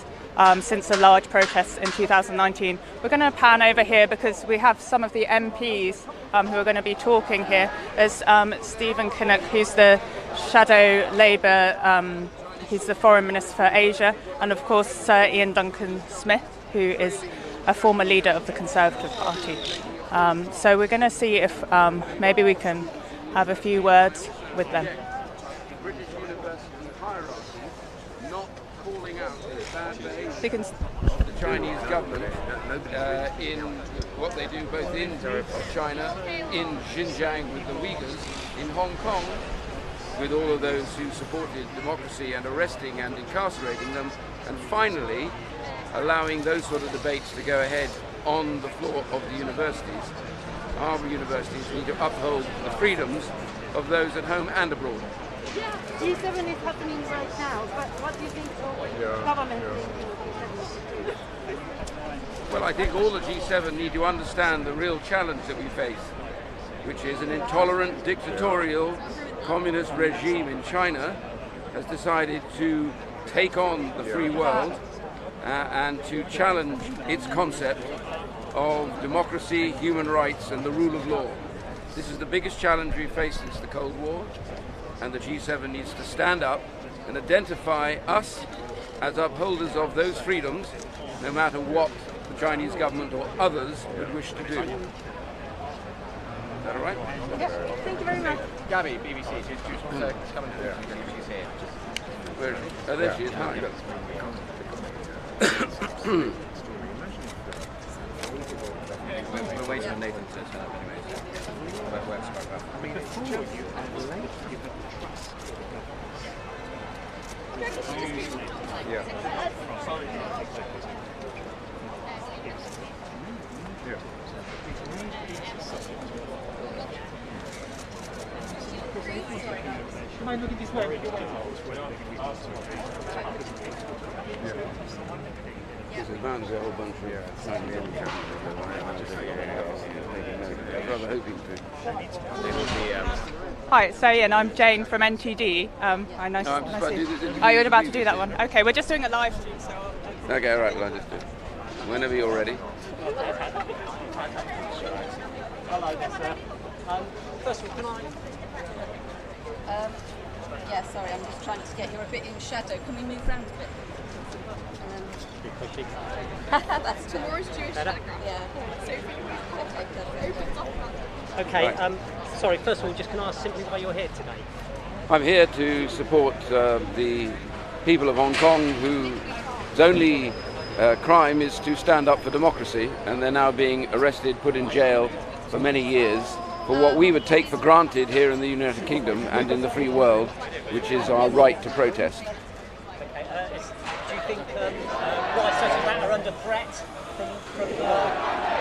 years since the large protests in 2019. We're going to pan over here because we have some of the MPs who are going to be talking here. There's Stephen Kinnock, who's the Shadow Labour, he's the Foreign Minister for Asia, and of course Sir Ian Duncan Smith, who is a former leader of the Conservative Party. So we're going to see if maybe we can have a few words with them. British university hierarchy not calling out bad behaviour of the Chinese government in what they do both in China, in Xinjiang with the Uyghurs, in Hong Kong with all of those who supported democracy and arresting and incarcerating them, and finally allowing those sort of debates to go ahead on the floor of the universities. Our universities need to uphold the freedoms of those at home and abroad. G7 is happening right now, but what do you think the government will do? Well, I think all the G7 need to understand the real challenge that we face, which is an intolerant, dictatorial, communist regime in China has decided to take on the free world and to challenge its concept of democracy, human rights and the rule of law. This is the biggest challenge we've faced since the Cold War, and the G7 needs to stand up and identify us as upholders of those freedoms, no matter what the Chinese government or others would wish to do. Is that all right? Yes, thank you very much. Gabby, BBC, just come and talk to you. She's here. Where is she? Oh, there she is. Hi. We're waiting on Nathan to turn up anyway. I mean, before you are late, you have to trust Yeah. Mind looking this way? This is bound to be a whole bunch of Chinese cameras. I was rather hoping to. Hi, so Ian, I'm Jane from NTD. Hi, nice No, I'm just about to do this interview. Oh, you're about to do that one. Okay, we're just doing a live stream, so. Okay, all right, well, I'll just do it. Whenever you're ready. Hello there, sir. First of all, can I... Yeah, sorry, I'm just trying to get you a bit in shadow. Can we move round a bit? That's tomorrow's Jewish background. Yeah. Okay, Right. Sorry, first of all, just can I ask simply why you're here today? I'm here to support the people of Hong Kong whose only crime is to stand up for democracy, and they're now being arrested, put in jail for many years for what we would take for granted here in the United Kingdom and in the free world, which is our right to protest. Okay, do you think rights such as that are under threat from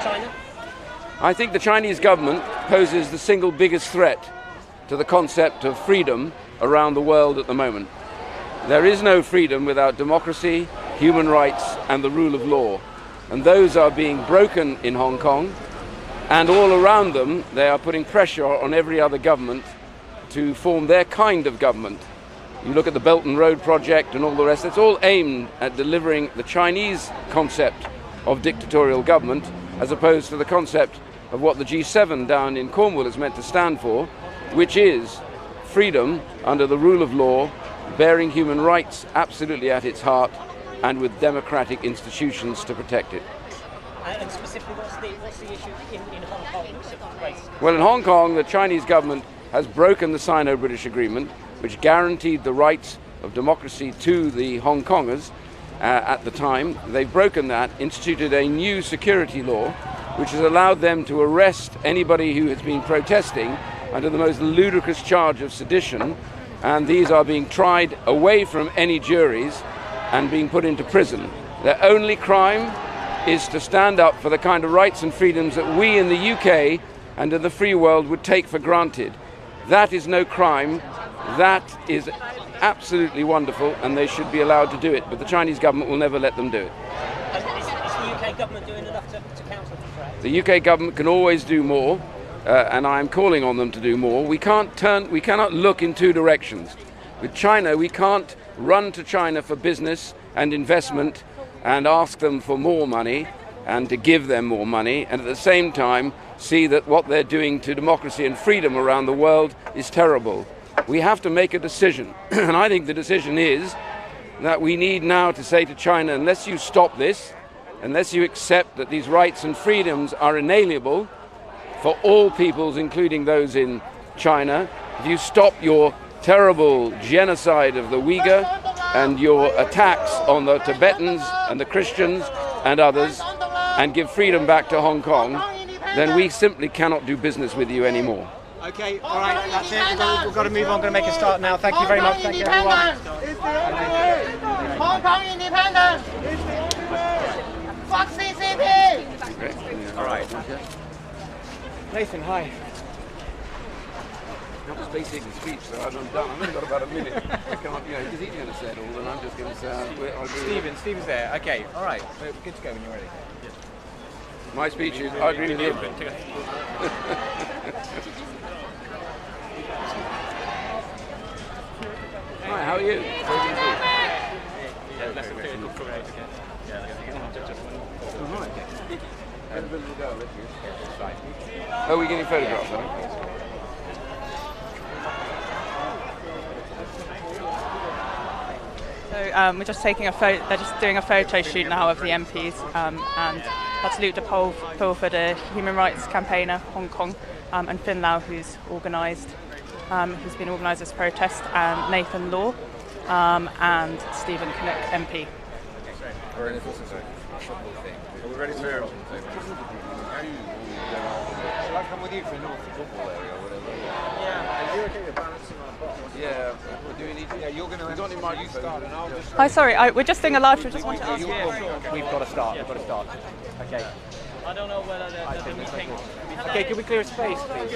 China? I think the Chinese government poses the single biggest threat to the concept of freedom around the world at the moment. There is no freedom without democracy, human rights and the rule of law. And those are being broken in Hong Kong, and all around them they are putting pressure on every other government to form their kind of government. You look at the Belt and Road project and all the rest, it's all aimed at delivering the Chinese concept of dictatorial government as opposed to the concept of what the G7 down in Cornwall is meant to stand for, which is freedom under the rule of law, bearing human rights absolutely at its heart, and with democratic institutions to protect it. And specifically, what's the issue in Hong Kong that's raised? Well, in Hong Kong, the Chinese government has broken the Sino-British Agreement, which guaranteed the rights of democracy to the Hong Kongers at the time. They've broken that, instituted a new security law, which has allowed them to arrest anybody who has been protesting under the most ludicrous charge of sedition, and these are being tried away from any juries and being put into prison. Their only crime is to stand up for the kind of rights and freedoms that we in the UK and in the free world would take for granted. That is no crime. That is absolutely wonderful, and they should be allowed to do it, but the Chinese government will never let them do it. Is the UK government doing enough to counter the threat? The UK government can always do more, and I am calling on them to do more. We cannot look in two directions. With China, we can't run to China for business and investment and ask them for more money and to give them more money, and at the same time see that what they're doing to democracy and freedom around the world is terrible. We have to make a decision, and I think the decision is that we need now to say to China, unless you stop this, unless you accept that these rights and freedoms are inalienable for all peoples, including those in China, if you stop your terrible genocide of the Uyghur and your attacks on the Tibetans and the Christians and others, and give freedom back to Hong Kong, then we simply cannot do business with you anymore. Okay, all right, that's it. We've got to move on. Going to make a start now. Thank you very much. Thank you, everyone. Hong Kong independence. Fuck CCP. All right. Nathan, hi. That was basically the speech, so I'm done. I've only got about a minute. I can't, because he's going to say it all, and I'm just going to say... Stephen's there. Okay, all right. We're good to go when you're ready. My speech is, I agree with you. Hi, how are you? Oh, we're getting photographs, huh? So we're just taking a photo. They're just doing a photo shoot now of the MPs, and that's Luke de Pulford, a human rights campaigner, Hong Kong, and Finn Lau, who's been organised this protest, and Nathan Law, and Stephen Canuck, MP. We're in a football thing. Are we ready to hear it? Shall I come with you for the North football area or whatever? Yeah, you're okay with balancing our box. Yeah, do we need? Yeah, you're going to have to start, and I'll just. Hi, sorry, we're just doing a live show. Just want to ask you. We've got to start. We've got to start. Okay. I don't know whether the meeting... Okay, can we clear a space, please?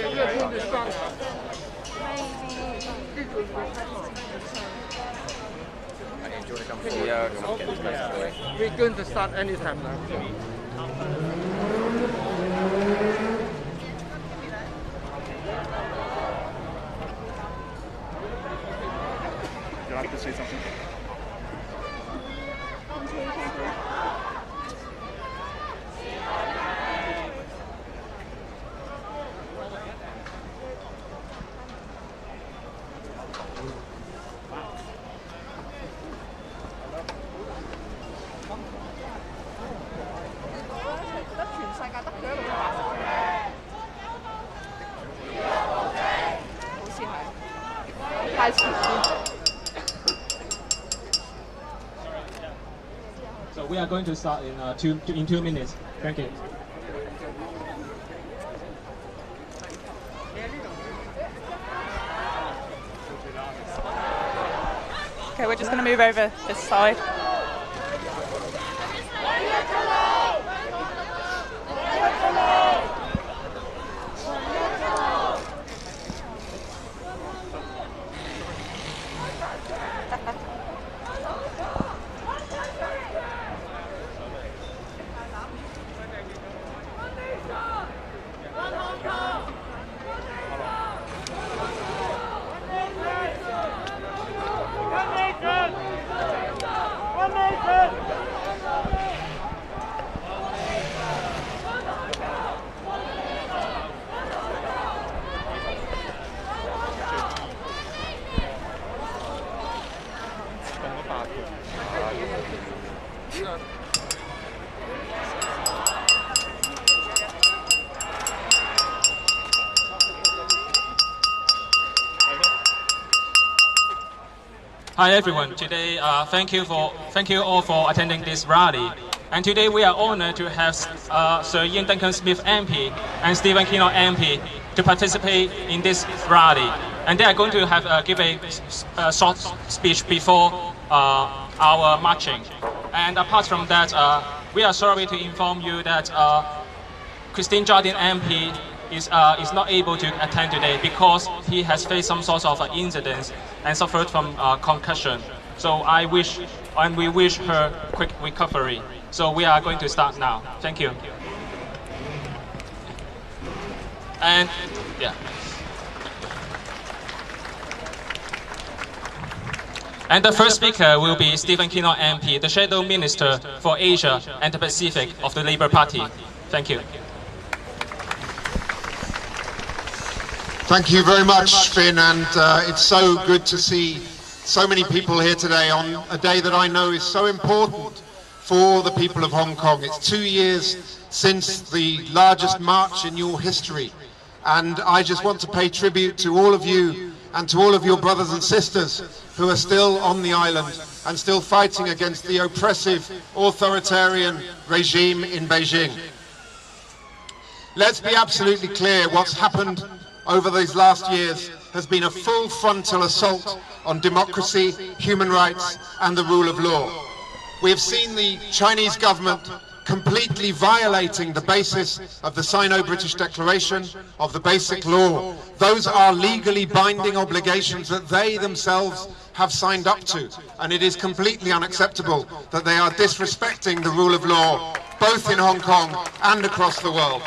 We're going to start anytime now. Would you like to say something? So we are going to start in 2 minutes. Thank you. Okay, we're just going to move over this side. Hi everyone. Today, thank you all for attending this rally. And today we are honored to have Sir Ian Duncan Smith MP and Stephen Kinnock MP to participate in this rally. And they are going to give a short speech before our marching. And apart from that, we are sorry to inform you that Christine Jardine MP is not able to attend today because he has faced some sort of incidents and suffered from concussion. So we wish her quick recovery. So we are going to start now. Thank you. And yeah. And the first speaker will be Stephen Kinnock MP, the Shadow Minister for Asia and the Pacific of the Labour Party. Thank you. Thank you very much, Finn, and it's so good to see so many people here today on a day that I know is so important for the people of Hong Kong. It's 2 years since the largest march in your history, and I just want to pay tribute to all of you and to all of your brothers and sisters who are still on the island and still fighting against the oppressive, authoritarian regime in Beijing. Let's be absolutely clear, what's happened over these last years has been a full frontal assault on democracy, human rights and the rule of law. We have seen the Chinese government completely violating the basis of the Sino-British Declaration, of the Basic Law. Those are legally binding obligations that they themselves have signed up to, and it is completely unacceptable that they are disrespecting the rule of law, both in Hong Kong and across the world.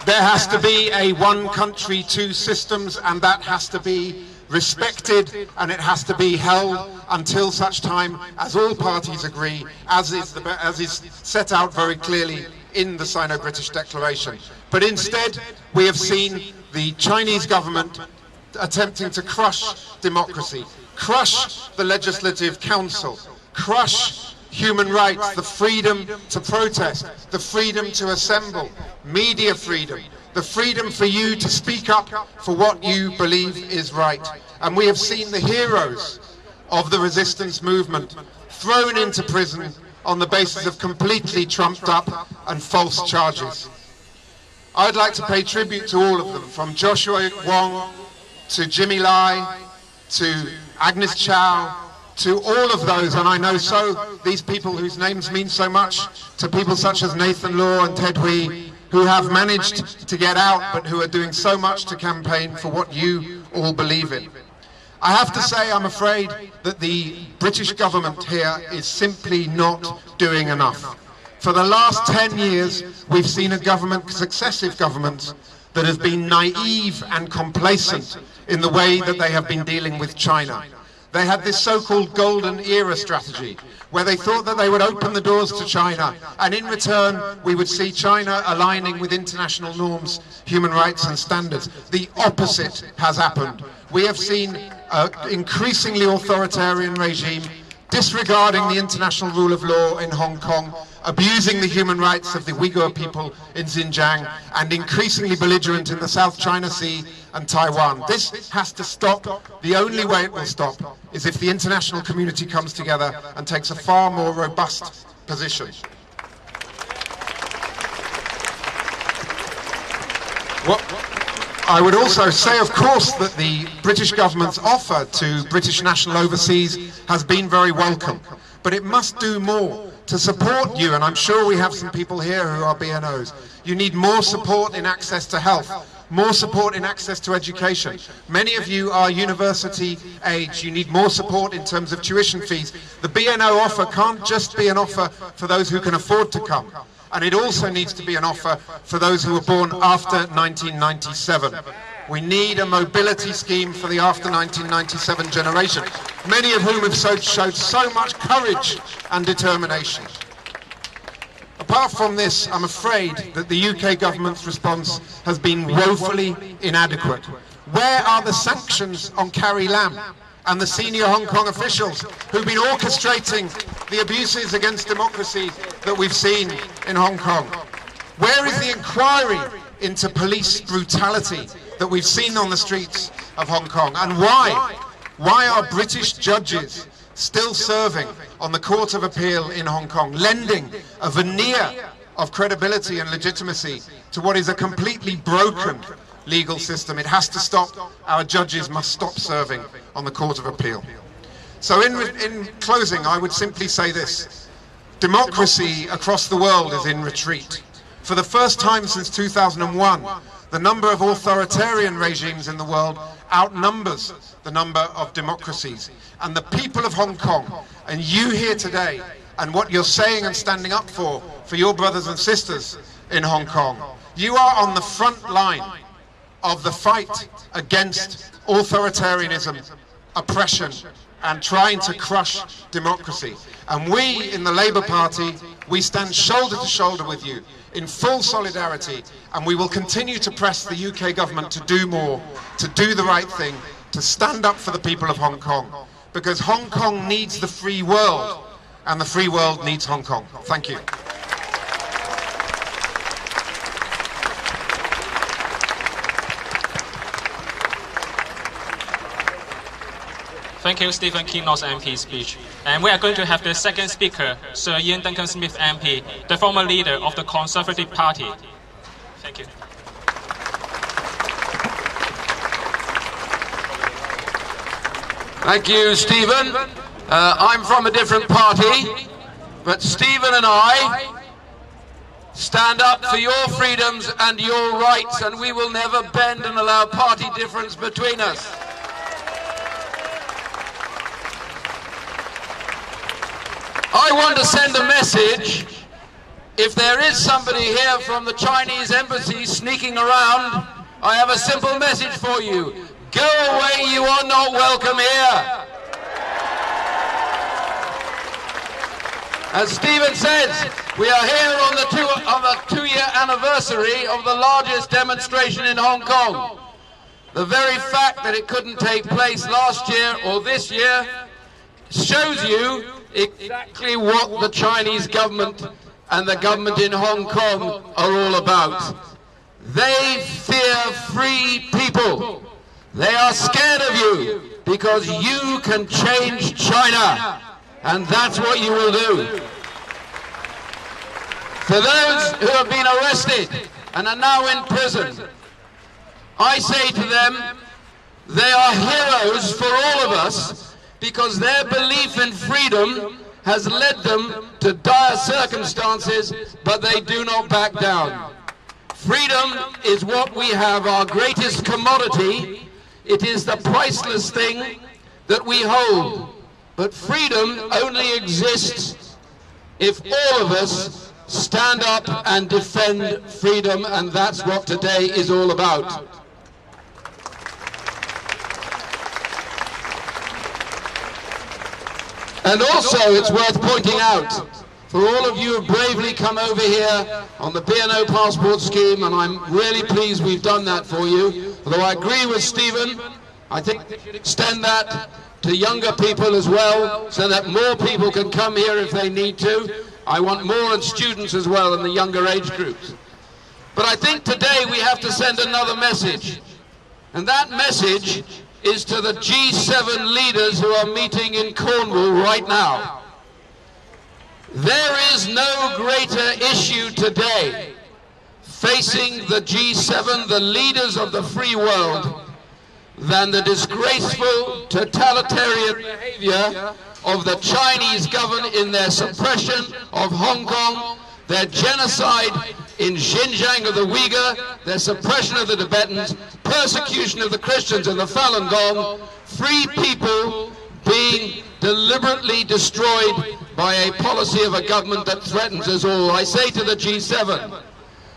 There has to be a one country, two systems, and that has to be respected, and it has to be held until such time as all parties agree, as is set out very clearly in the Sino-British Declaration. But instead, we have seen the Chinese government attempting to crush democracy, crush the Legislative Council, crush human rights, the freedom to protest, the freedom to assemble, media freedom, the freedom for you to speak up for what you believe is right. And we have seen the heroes of the resistance movement thrown into prison on the basis of completely trumped up and false charges. I'd like to pay tribute to all of them, from Joshua Wong to Jimmy Lai to Agnes Chow, to all of those, and I know these people whose names mean so much, to people such as Nathan Law and Ted Hui, who have managed to get out but who are doing so much to campaign for what you all believe in. I have to say, I'm afraid that the British government here is simply not doing enough. For the last 10 years, we've seen a government, successive governments, that have been naive and complacent in the way that they have been dealing with China. They had this so-called golden era strategy, where they thought that they would open the doors to China, and in return we would see China aligning with international norms, human rights and standards. The opposite has happened. We have seen an increasingly authoritarian regime disregarding the international rule of law in Hong Kong, abusing the human rights of the Uyghur people in Xinjiang, and increasingly belligerent in the South China Sea and Taiwan. This has to stop. The only way it will stop is if the international community comes together and takes a far more robust position. I would also say, of course, that the British government's offer to British national overseas has been very welcome, but it must do more to support you, and I'm sure we have some people here who are BNOs. You need more support in access to health, more support in access to education. Many of you are university age. You need more support in terms of tuition fees. The BNO offer can't just be an offer for those who can afford to come, and it also needs to be an offer for those who were born after 1997. We need a mobility scheme for the after 1997 generation, many of whom have showed so much courage and determination. Apart from this, I'm afraid that the UK government's response has been woefully inadequate. Where are the sanctions on Carrie Lam and the senior Hong Kong officials who've been orchestrating the abuses against democracy that we've seen in Hong Kong? Where is the inquiry into police brutality that we've seen on the streets of Hong Kong? And why? Why are British judges still serving on the Court of Appeal in Hong Kong, lending a veneer of credibility and legitimacy to what is a completely broken legal system? It has to stop. Our judges must stop serving on the Court of Appeal. So in closing, I would simply say this. Democracy across the world is in retreat. For the first time since 2001, the number of authoritarian regimes in the world outnumbers the number of democracies. And the people of Hong Kong, and you here today, and what you're saying and standing up for your brothers and sisters in Hong Kong, you are on the front line of the fight against authoritarianism, oppression, and trying to crush democracy. And we in the Labour Party, we stand shoulder to shoulder with you in full solidarity, and we will continue to press the UK government to do more, to do the right thing, to stand up for the people of Hong Kong, because Hong Kong needs the free world, and the free world needs Hong Kong. Thank you. Thank you, Stephen Kinnock's MP speech. And we are going to have the second speaker, Sir Ian Duncan Smith MP, the former leader of the Conservative Party. Thank you. Thank you, Stephen. I'm from a different party, but Stephen and I stand up for your freedoms and your rights, and we will never bend and allow party difference between us. I want to send a message. If there is somebody here from the Chinese embassy sneaking around, I have a simple message for you. Go away, you are not welcome here. As Stephen says, we are here on the two-year anniversary of the largest demonstration in Hong Kong. The very fact that it couldn't take place last year or this year shows you exactly what the Chinese government and the government in Hong Kong are all about. They fear free people. They are scared of you because you can change China, and that's what you will do. For those who have been arrested and are now in prison, I say to them, they are heroes for all of us, because their belief in freedom has led them to dire circumstances, but they do not back down. Freedom is what we have, our greatest commodity. It is the priceless thing that we hold. But freedom only exists if all of us stand up and defend freedom, and that's what today is all about. And also, it's worth pointing out, for all of you who have bravely come over here on the B&O passport scheme, and I'm really pleased we've done that for you, although I agree with Stephen, I think we should extend that to younger people as well, so that more people can come here if they need to. I want more in students as well in the younger age groups. But I think today we have to send another message, and that message is to the G7 leaders who are meeting in Cornwall right now. There is no greater issue today facing the G7, the leaders of the free world, than the disgraceful totalitarian behavior of the Chinese government in their suppression of Hong Kong, their genocide in Xinjiang of the Uyghur, their suppression of the Tibetans, persecution of the Christians in the Falun Gong, free people being deliberately destroyed by a policy of a government that threatens us all. I say to the G7,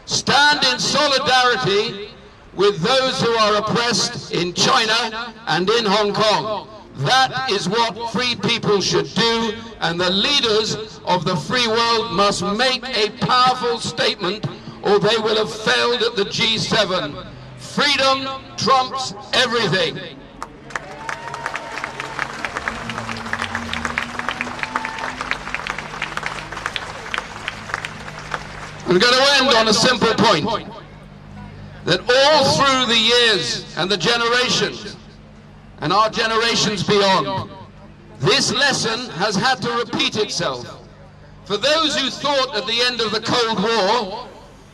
stand in solidarity with those who are oppressed in China and in Hong Kong. That is what free people should do, and the leaders of the free world must make a powerful statement, or they will have failed at the G7. Freedom trumps everything. I'm going to end on a simple point, that all through the years and the generations, and our generations beyond, this lesson has had to repeat itself. For those who thought at the end of the Cold War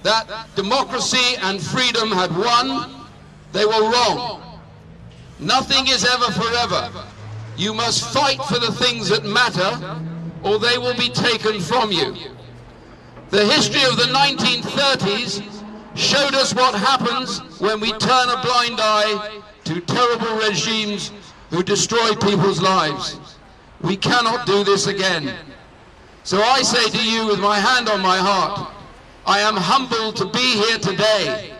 that democracy and freedom had won, they were wrong. Nothing is ever forever. You must fight for the things that matter, or they will be taken from you. The history of the 1930s showed us what happens when we turn a blind eye to terrible regimes who destroy people's lives. We cannot do this again. So I say to you with my hand on my heart, I am humbled to be here today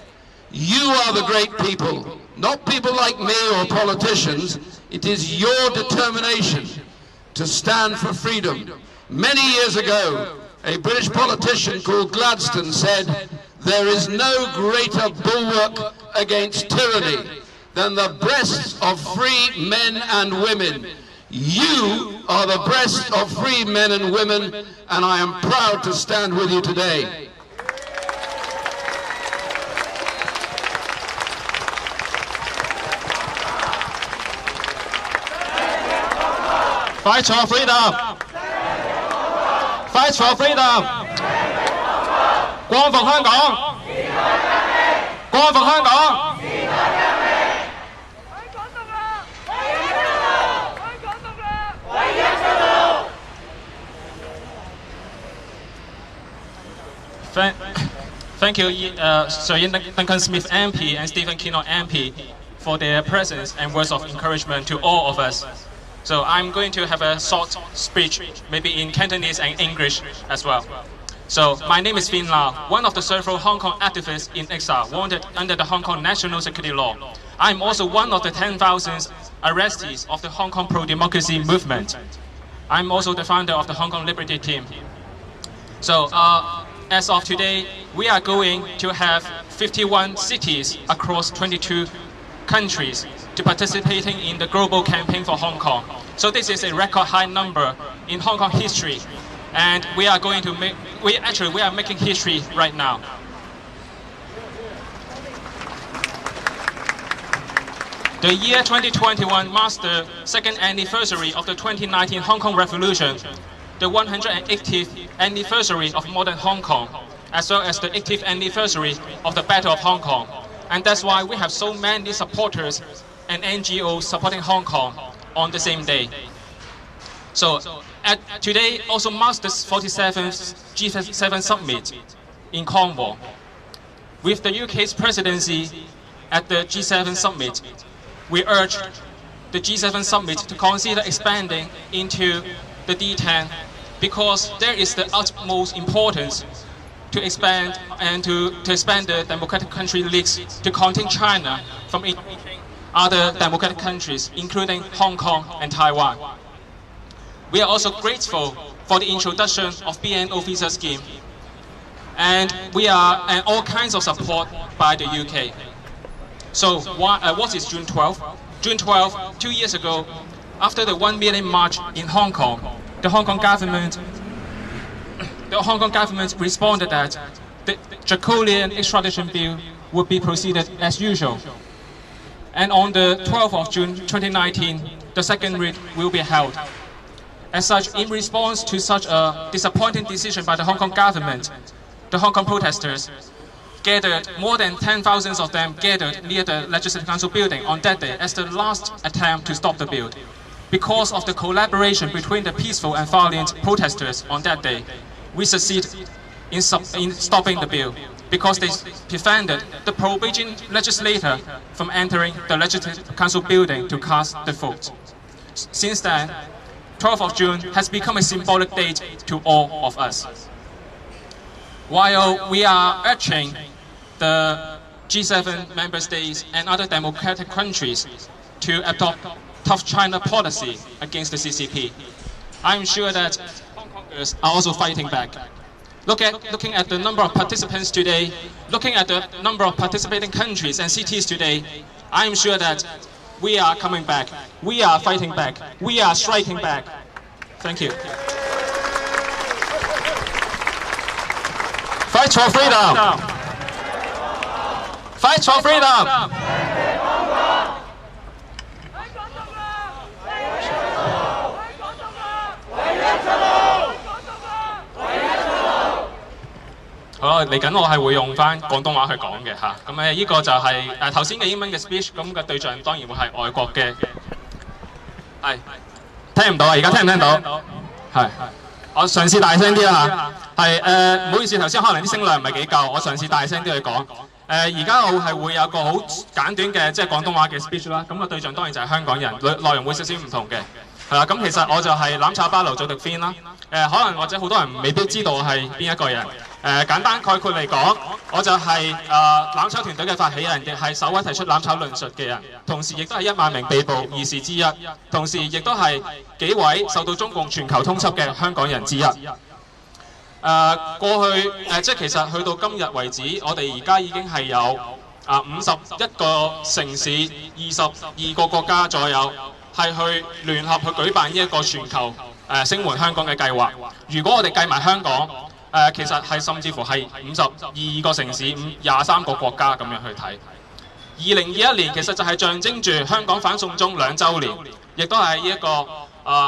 You are the great people, not people like me or politicians. It is your determination to stand for freedom. Many years ago, a British politician called Gladstone said, there is no greater bulwark against tyranny than the breasts of free men and women. You are the breast of free men and women, and I am proud to stand with you today. Fight for freedom! Fight for freedom! 光復香港！光復香港！ Thank you, Sir Ian Duncan Smith MP and Stephen Kinnock MP for their presence and words of encouragement to all of us. So I'm going to have a short speech, maybe in Cantonese and English as well. So my name is Fin Lau, one of the several Hong Kong activists in exile wanted under the Hong Kong national security law. I'm also one of the 10,000 arrestees of the Hong Kong pro-democracy movement. I'm also the founder of the Hong Kong Liberty Team. So as of today, we are going to have 51 cities across 22 countries to participating in the global campaign for Hong Kong. So this is a record high number in Hong Kong history, and we are going to make, we are making history right now. The year 2021 marks the second anniversary of the 2019 Hong Kong Revolution, the 180th anniversary of modern Hong Kong, as well as the 80th anniversary of the Battle of Hong Kong. And that's why we have so many supporters and NGOs supporting Hong Kong on the same day. So today also marks the 47th G7 summit in Cornwall. With the UK's presidency at the G7 summit, we urge the G7 summit to consider expanding into the D10 because there is the utmost importance to expand and to expand the democratic country leagues to contain China from other democratic countries, including Hong Kong and Taiwan. We are also grateful for the introduction of BNO visa scheme, and all kinds of support by the UK. So what is June 12th? June 12th, 2 years ago, after the 1 million march in Hong Kong, the Hong Kong government responded that the draconian extradition bill would be proceeded as usual. And on the 12th of June 2019, the second read will be held. As such, in response to such a disappointing decision by the Hong Kong government, the Hong Kong protesters gathered, more than 10,000 of them gathered near the Legislative Council building on that day as the last attempt to stop the bill. Because of the collaboration between the peaceful and violent protesters on that day, we succeeded in stopping the bill because they prevented the pro-Beijing legislator from entering the Legislative Council building to cast the vote. Since then, 12th of June has become a symbolic date to all of us. While we are urging the G7 member states and other democratic countries to adopt tough China policy against the CCP, I'm sure that Hong Kongers are also fighting back. Looking at the number of participants today, looking at the number of participating countries and cities today, I'm sure that we are coming back, we are fighting back, we are striking back. Thank you. Fight for freedom! Fight for freedom!好，嚟緊我係會用翻廣東話去講嘅嚇，咁呢個就係頭先嘅英文嘅 speech， 咁嘅對象當然會係外國嘅，係聽唔到啊？而家聽唔聽到？係，我嘗試大聲啲啦嚇，係唔好意思，頭先可能啲聲量唔係幾夠，我嘗試大聲啲去講。而家我係會有個好簡短嘅即係廣東話嘅 speech 啦，咁個對象當然就係香港人，內容會少少唔同嘅，係啦。咁其實我就係攬炒巴奴祖迪 Fin 啦，可能或者好多人未必知道我係邊一個人。簡單概括嚟講，我就係攬炒團隊嘅發起人，亦係首位提出攬炒論述嘅人，同時亦都係1萬名被捕義士之一，同時亦都係幾位受到中共全球通緝嘅香港人之一。過去即係其實去到今日為止，我哋而家已經係有51個城市、22個國家左右，係去聯合去舉辦呢一個全球聲援香港嘅計劃。如果我哋計埋香港，其實係甚至乎係52個城市、23個國家咁樣去睇。2021年其實就係象徵住香港反送中2週年，亦都係呢一個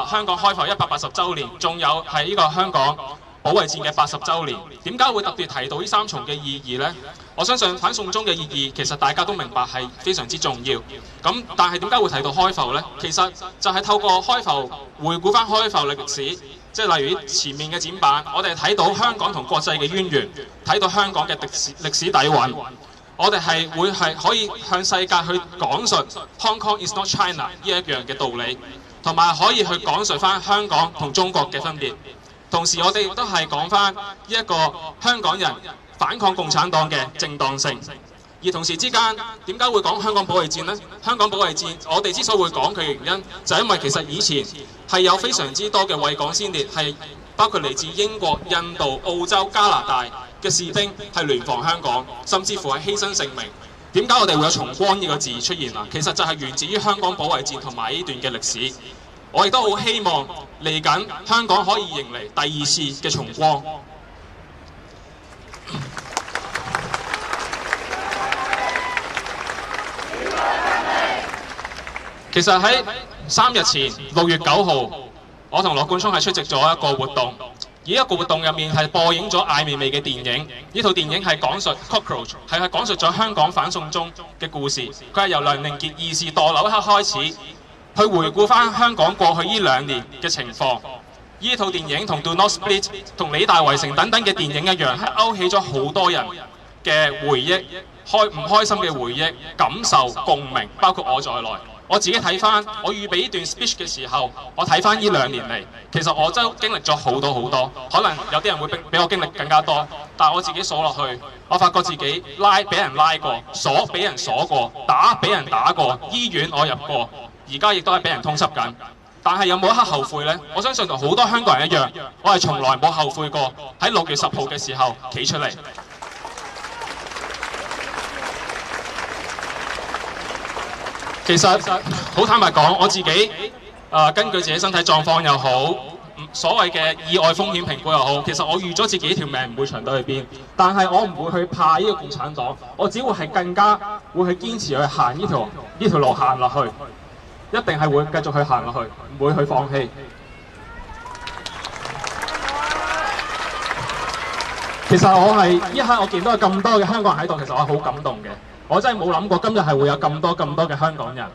香港開埠180週年，仲有係呢個香港保衛戰嘅80週年。點解會特別提到呢3重嘅意義呢？我相信反送中嘅意義其實大家都明白係非常之重要。咁但係點解會提到開埠呢？其實就係透過開埠回顧翻開埠嘅歷史。即係例如前面嘅展板，我哋睇到香港同國際嘅淵源，睇到香港嘅歷史底蘊。我哋係會係可以向世界去講述 Hong Kong is not China 呢一樣嘅道理，同埋可以去講述翻香港同中國嘅分別。同時我哋亦都係講翻呢一個香港人反抗共產黨嘅正當性。而同時之間，點解會講香港保衛戰呢？香港保衛戰，我哋之所以會講佢嘅原因，就係因為其實以前係有非常之多嘅為港先烈，係包括嚟自英國、印度、澳洲、加拿大嘅士兵係聯防香港，甚至乎係犧牲性命。點解我哋會有重光呢個字出現啊？其實就係源自於香港保衛戰同埋呢段嘅歷史。我亦都好希望嚟緊香港可以迎嚟第2次嘅重光。其實喺3日前6月9號，我同羅冠聰係出席咗一個活動，而一個活動入面係播映咗艾未未嘅電影。呢套電影係講述 Cockroach， 係講述咗香港反送中嘅故事。佢係由梁凌傑兒時墮樓一刻開始，去回顧翻香港過去呢2年嘅情況。呢套電影同 Do Not Split 同理大圍城等等嘅電影一樣，係勾起咗好多人嘅回憶，唔開心嘅回憶、感受、共鳴，包括我在內。我自己睇翻，我預備呢段 speech 嘅時候，我睇翻呢2年嚟，其實我真經歷咗好多好多。可能有啲人會比我經歷更加多，但係我自己數落去，我發覺自己俾人拉過，鎖俾人鎖過，打俾人打過，醫院我入過，而家亦都係俾人通緝緊。但係有冇一刻後悔呢？我相信同好多香港人一樣，我係從來冇後悔過喺6月10號嘅時候企出嚟。其實好坦白講，我自己根據自己身體狀況又好，所謂嘅意外風險評估又好，其實我預咗自己條命唔會長到去邊，但係我唔會去怕呢個共產黨，我只會係更加會去堅持去行呢條路行落去，一定係會繼續去行落去，唔會去放棄。其實我係一刻我見到有咁多嘅香港人喺度，其實我係好感動嘅。我真係冇諗過今日係會有咁多嘅香港人，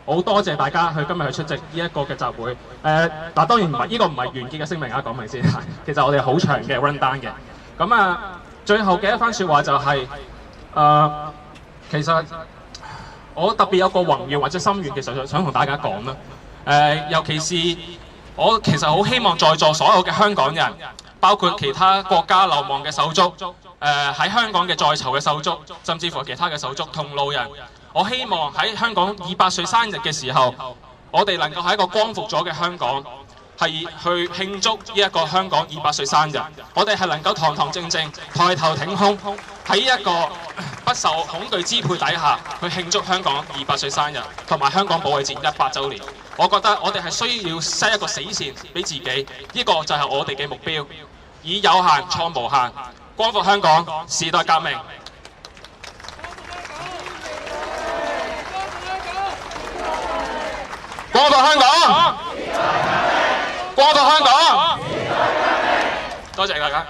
好多謝大家今日去出席呢一個嘅集會。嗱當然唔係呢個唔係完結嘅聲明啊，講明先。其實我哋好長嘅 run down 嘅。咁最後嘅一番説話就係其實我特別有個宏願或者心願，其實想同大家講啦。尤其是我其實好希望在座所有嘅香港人，包括其他國家流亡嘅手足。喺香港嘅在囚嘅手足，甚至乎其他嘅手足同路人，我希望喺香港200歲生日嘅時候，我哋能夠喺一個光復咗嘅香港，係去慶祝呢一個香港200歲生日。我哋係能夠堂堂正正、抬頭挺胸，喺一個不受恐懼支配底下，去慶祝香港200歲生日，同埋香港保衛戰100週年。我覺得我哋係需要 set 一個死線俾自己，呢個就係我哋嘅目標，以有限創無限。光復香港，時代革命。光復香港，光復香港。多謝大家。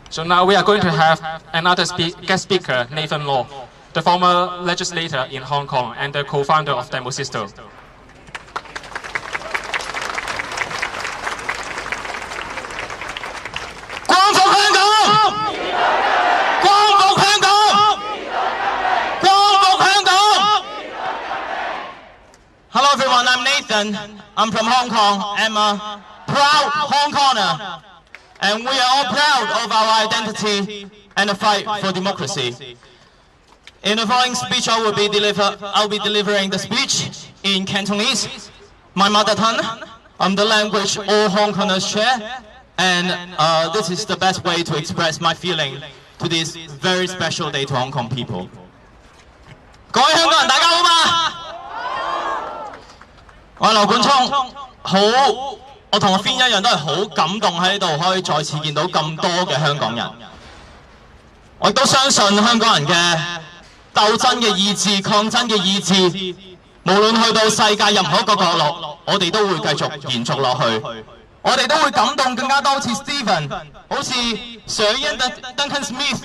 So now we are going to have another guest speaker, Nathan Law, the former legislator in Hong Kong and the co-founder of Demosisto. 光復香港！ President. I'm from Hong Kong. I'm a proud Hong Konger. And we are all proud of our identity and the fight for democracy. In the following speech, I'll be delivering the speech in Cantonese, my mother tongue, the language all Hong Kongers share, and this is the best way to express my feeling to this very special day to Hong Kong people. 各位香港人，大家好嘛！我係劉冠聰，我同阿 Fin 一樣都係好感動喺呢度可以再次見到咁多嘅香港人。我亦都相信香港人嘅鬥爭嘅意志、抗爭嘅意志，無論去到世界任何一個角落，我哋都會繼續延續落去。我哋都會感動更加多，好似 Stephen、好似 Sir Ian Duncan Smith，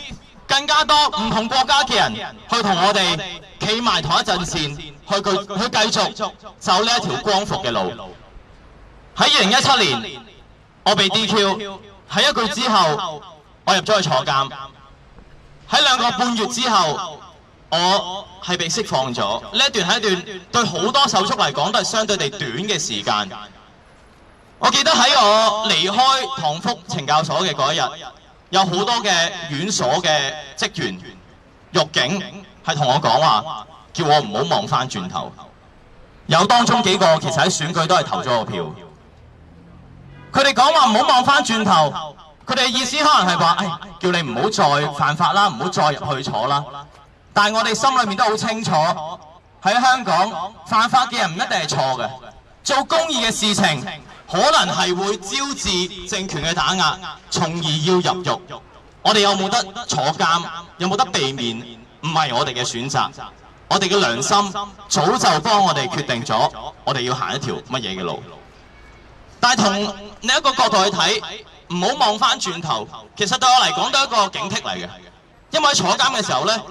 更加多唔同國家嘅人去同我哋企埋同一陣線，去繼續走呢一條光復嘅路。喺2017年，我被 DQ， 喺1個月之後，我入咗去坐監。喺2個半月之後，我係被釋放咗。呢一段係一段對好多手足嚟講都係相對地短嘅時間。我記得喺我離開塘福懲教所嘅嗰一日，有好多嘅院所嘅職員、獄警係同我講話，叫我唔好望翻轉頭。有當中幾個其實喺選舉都係投咗我票。佢哋講話唔好望翻轉頭，佢哋嘅意思可能係話，叫你唔好再犯法啦，唔好再入去坐啦。但係我哋心裏面都好清楚，喺香港犯法嘅人唔一定係錯嘅，做公義嘅事情可能係會招致政權嘅打壓，從而要入獄。我哋有冇得坐監，有冇得避免，唔係我哋嘅選擇。我哋嘅良心早就幫我哋決定咗，我哋要行一條乜嘢嘅路。但係從另一個角度去睇，唔好望翻轉頭，其實對我嚟講都係一個警惕嚟嘅。因為喺坐監嘅時候呢，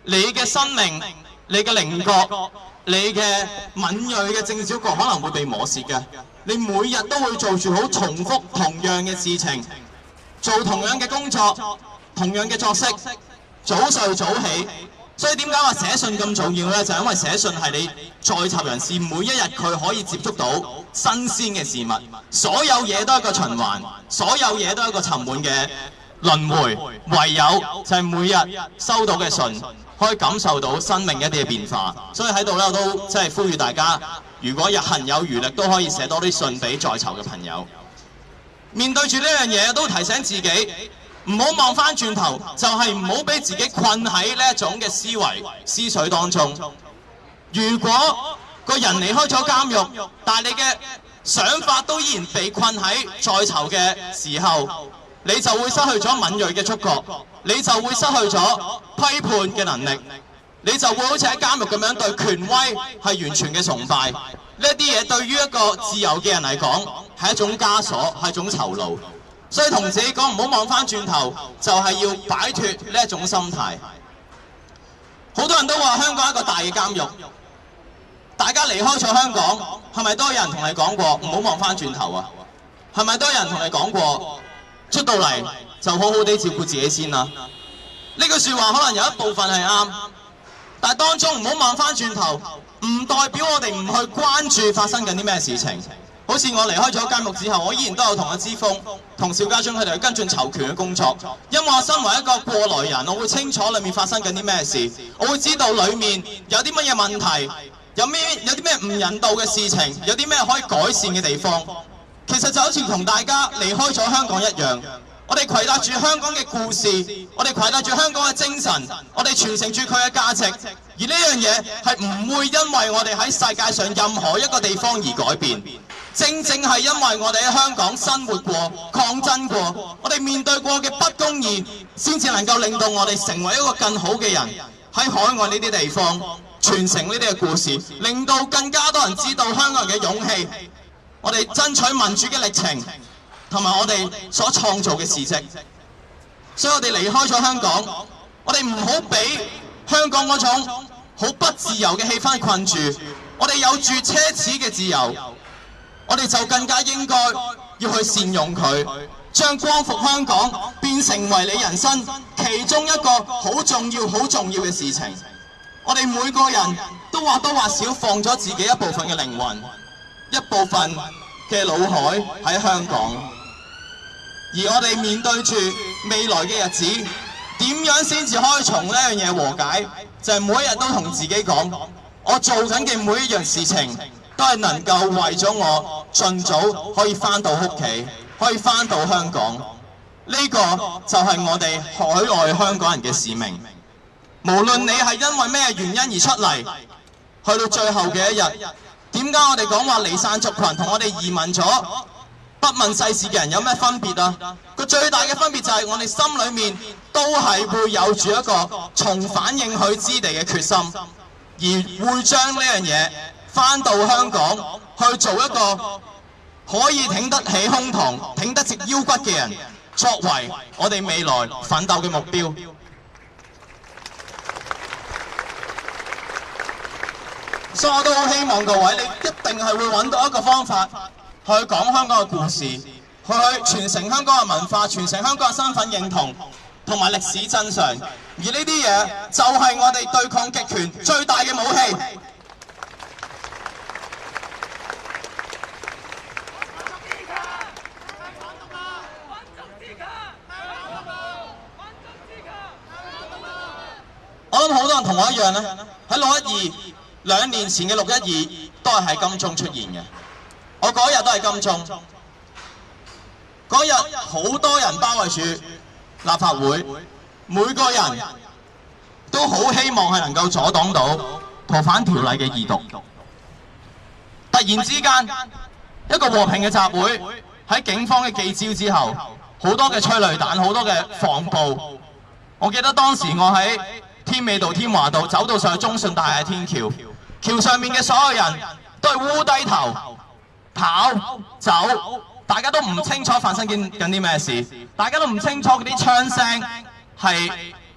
你嘅生命、你嘅稜角、你嘅敏鋭嘅正小角可能會被磨蝕嘅。你每日都會做住好重複同樣嘅事情，做同樣嘅工作、同樣嘅作息，早睡早起。所以點解話寫信咁重要呢？就係因為寫信係你在囚人士每一日佢可以接觸到新鮮嘅事物，所有嘢都係一個循環，所有嘢都係一個沉悶嘅輪迴。唯有就係每日收到嘅信，可以感受到生命一啲嘅變化。所以喺度咧，我都真係呼籲大家，如果日行有餘力，都可以寫多啲信俾在囚嘅朋友。面對住呢樣嘢，都提醒自己。唔好望翻轉頭，就係唔好俾自己困喺呢一種嘅思維思緒當中。如果個人離開咗監獄，但係你嘅想法都依然被困喺在囚嘅時候，你就會失去咗敏鋭嘅觸覺，你就會失去咗批判嘅能力，你就會好似喺監獄咁樣對權威係完全嘅崇拜。呢一啲嘢對於一個自由嘅人嚟講係一種枷鎖，係一種囚牢。所以同自己講唔好望翻轉頭，就係要擺脱呢一種心態。好多人都話香港係一個大嘅監獄，大家離開咗香港，係咪都有人同你講過唔好望翻轉頭啊？係咪都有人同你講過出到嚟就好好地照顧自己先啦？呢句説話可能有一部分係啱，但係當中唔好望翻轉頭，唔代表我哋唔去關注發生緊啲咩事情。好似我離開咗監獄之後，我依然都有同阿之鋒、同邵家臻佢哋去跟進囚權嘅工作。因為我身為一個過來人，我會清楚裏面發生緊啲咩事，我會知道裏面有啲乜嘢問題，有啲咩唔人道嘅事情，有啲咩可以改善嘅地方。其實就好似同大家離開咗香港一樣，我哋攜帶住香港嘅故事，我哋攜帶住香港嘅精神，我哋傳承住佢嘅價值。而呢樣嘢係唔會因為我哋喺世界上任何一個地方而改變。正正係因為我哋喺香港生活過、抗爭過，我哋面對過嘅不公義，先至能夠令到我哋成為一個更好嘅人。喺海外呢啲地方傳承呢啲嘅故事，令到更加多人知道香港人嘅勇氣，我哋爭取民主嘅歷程，同埋我哋所創造嘅事蹟。所以我哋離開咗香港，我哋唔好俾香港嗰種好不自由嘅氣氛困住。我哋有住奢侈嘅自由，我哋就更加應該要去善用佢，將光復香港變成為你人生其中一個好重要嘅事情。我哋每個人都或多或少放咗自己一部分嘅靈魂，一部分嘅腦海喺香港，而我哋面對住未來嘅日子，點樣先至可以從呢樣嘢和解？就係每一日都同自己講，我做緊嘅每一樣事情都係能夠為咗我盡早可以返到屋企，可以返到香港。呢個就係我哋海外香港人嘅使命。無論你係因為咩原因而出嚟，去到最後嘅一日，點解我哋講話離散族群同我哋移民咗不問世事嘅人有咩分別啊？個最大嘅分別就係我哋心裏面都係會有住一個重返應許之地嘅決心，而會將呢樣嘢返到香港去做一個可以挺得起胸膛、挺得直腰骨嘅人，作為我哋未來奮鬥嘅目標。所以我都好希望各位，你一定係會揾到一個方法去講香港嘅故事，去傳承香港嘅文化，傳承香港嘅身份認同同埋歷史真相。而呢啲嘢就係我哋對抗極權最大嘅武器。我諗好多人同我一樣咧，喺612。2年前嘅612都係喺金鐘出現嘅，我嗰日都係金鐘，嗰日好多人包圍住立法會，每個人都好希望係能夠阻擋到逃犯條例嘅二讀。突然之間，一個和平嘅集會喺警方嘅記招之後，好多嘅催淚彈，好多嘅防暴。我記得當時我喺添美道、添華道走到上去中信大廈天橋。橋上面嘅所有人都係烏低頭跑走，大家都唔清楚發生緊啲咩事，大家都唔清楚嗰啲槍聲係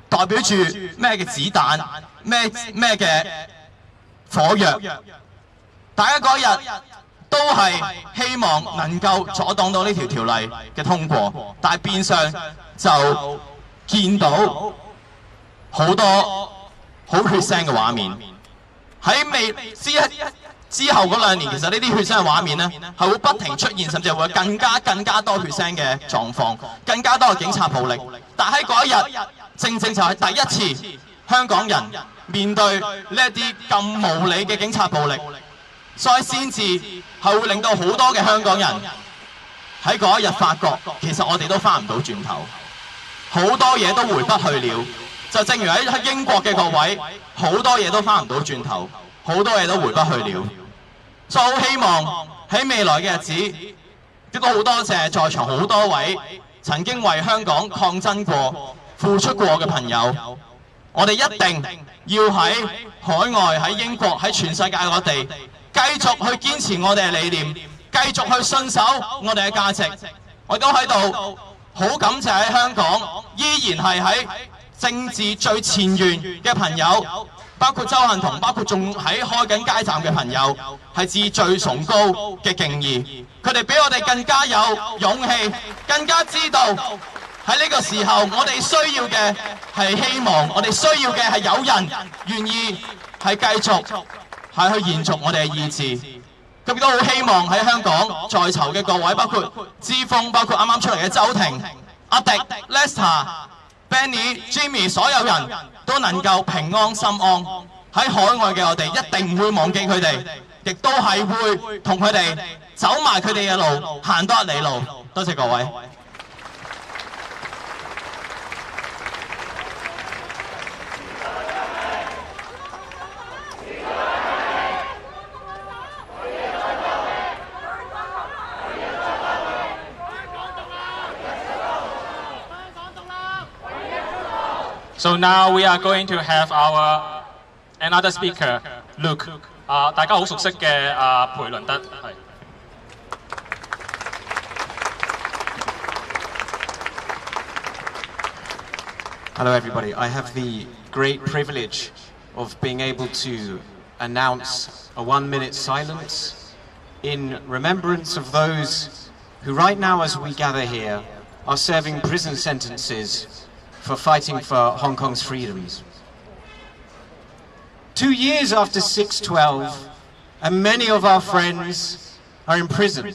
代表住咩嘅子彈，咩嘅火藥。大家嗰日都係希望能夠阻擋到呢條例嘅通過，但係變相就見到好多好血腥嘅畫面。喺之後嗰2年，其實呢啲血腥嘅畫面呢係會不停出現，甚至會更加多血腥嘅狀況，更加多嘅警察暴力。但喺嗰一日，正正就係第一次香港人面對呢一啲咁無理嘅警察暴力，所以先至係會令到好多嘅香港人喺嗰一日發覺，其實我哋都返唔到轉頭，好多嘢都回不去了。就正如喺英國嘅各位，好多嘢都返唔到轉頭，好多嘢都回不去了。所以好希望喺未來嘅日子，亦都好多謝在場好多位曾經為香港抗爭過、付出過嘅朋友。我哋一定要喺海外、喺英國、喺全世界各地繼續去堅持我哋嘅理念，繼續去信守我哋嘅價值。我亦都喺度好感謝喺香港依然係喺政治最前沿嘅朋友，包括周幸彤，包括仲喺開緊街站嘅朋友，係致最崇高嘅敬意。佢哋比我哋更加有勇氣，更加知道喺呢個時候我哋需要嘅係希望，我哋需要嘅係有人願意係繼續係去延續我哋嘅意志。咁亦都好希望喺香港在囚嘅各位，包括之鋒，包括啱啱出嚟嘅周庭、阿迪、Lester、Benny、Jimmy， 所有人都能夠平安心安。喺海外嘅我哋一定唔會忘記佢哋，亦都係會同佢哋走埋佢哋嘅路，行多一里路。多謝各位。So now we are going to have our another speaker, Luke. 大家好熟悉嘅培倫德係。Hello everybody. I have the great privilege of being able to announce a 1-minute silence in remembrance of those who right now as we gather here are serving prison sentences for fighting for Hong Kong's freedoms. 2 years after 6/12, and many of our friends are in prison.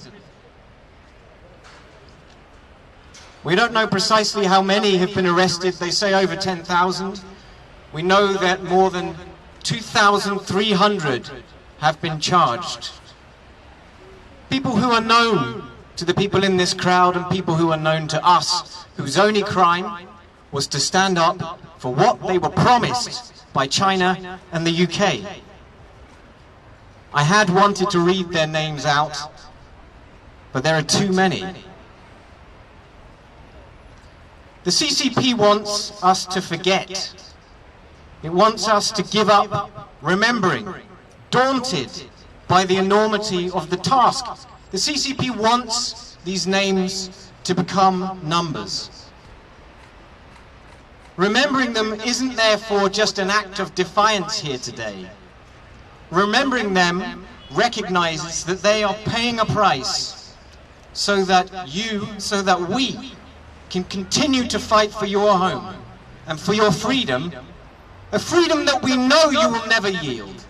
We don't know precisely how many have been arrested. They say over 10,000. We know that more than 2,300 have been charged. People who are known to the people in this crowd and people who are known to us, whose only crime was to stand up for what they were promised by China and the UK. I had wanted to read their names out, but there are too many. The CCP wants us to forget. It wants us to give up remembering, daunted by the enormity of the task. The CCP wants these names to become numbers. Remembering them isn't therefore just an act of defiance here today. Remembering them recognizes that they are paying a price so that we can continue to fight for your home and for your freedom, a freedom that we know you will never yield.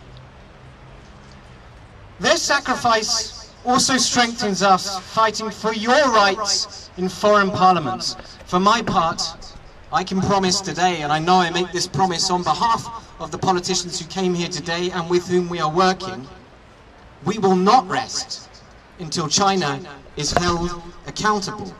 Their sacrifice also strengthens us fighting for your rights in foreign parliaments. For my part, I can promise today, and I know I make this promise on behalf of the politicians who came here today and with whom we are working, we will not rest until China is held accountable.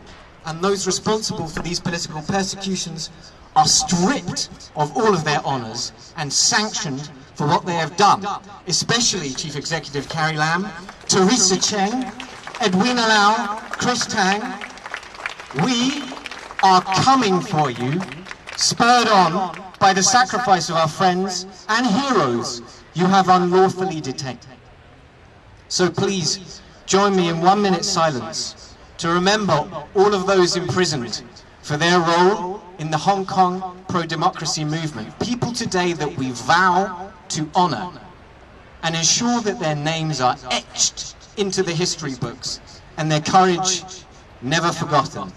And those responsible for these political persecutions are stripped of all of their honours and sanctioned for what they have done, especially Chief Executive Carrie Lam, Teresa Cheng, Edwina Lau, Chris Tang. We are coming for you, spurred on by the sacrifice of our friends and heroes you have unlawfully detained. So please, join me in 1 minute's silence to remember all of those imprisoned for their role in the Hong Kong pro-democracy movement. People today that we vow to honour and ensure that their names are etched into the history books and their courage never forgotten.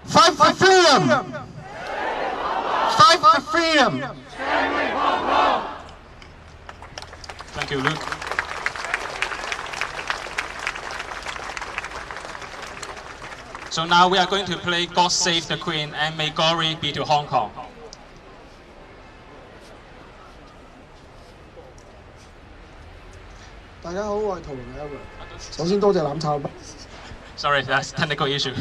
Fight for freedom! Fight for freedom! Thank you, Luke. So now we are going to play God Save the Queen and May Glory be to Hong Kong. Sorry, that's technical issue.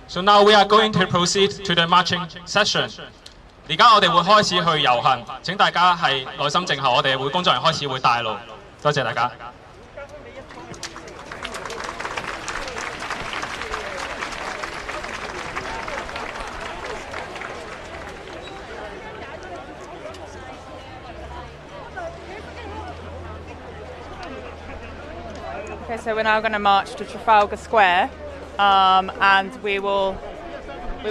So now we are going to proceed to the marching session. 而家我哋會開始去遊行，請大家係耐心靜候，我哋會工作人員開始會帶路。多謝大家。Okay, so we're now going to march to Trafalgar Square, and we will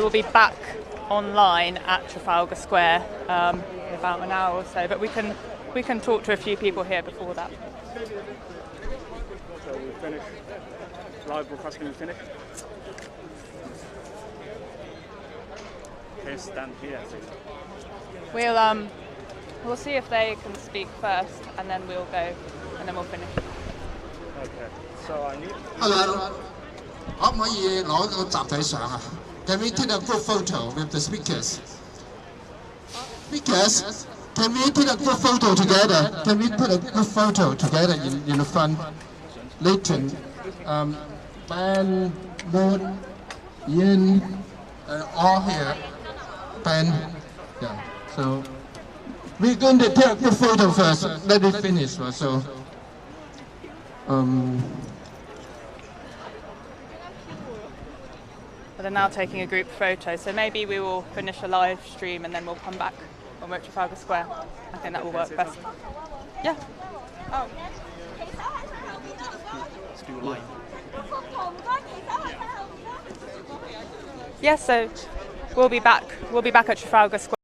be back online at Trafalgar Square in about an hour or so. But we can talk to a few people here before that. So we'll finish. Live broadcasting will finish. Okay, stand here. We'll see if they can speak first, and then we'll go, and then we'll finish. Okay. So I need. Hello. 可唔可以攞個集體相啊 ？Can we take a group photo with the speakers? Speakers, can we take a group photo together? Can we put a group photo together in the front? Leighton, Ben, Moon, Yin, all here. Ben, yeah. So we're going to take a group photo first. Let it finish first. So. But they're now taking a group photo, so maybe we will finish a live stream and then we'll come back when we're at Trafalgar Square. I think that will work best. Yeah. Oh. Let's do a live. Yeah, so we'll be back at Trafalgar Square.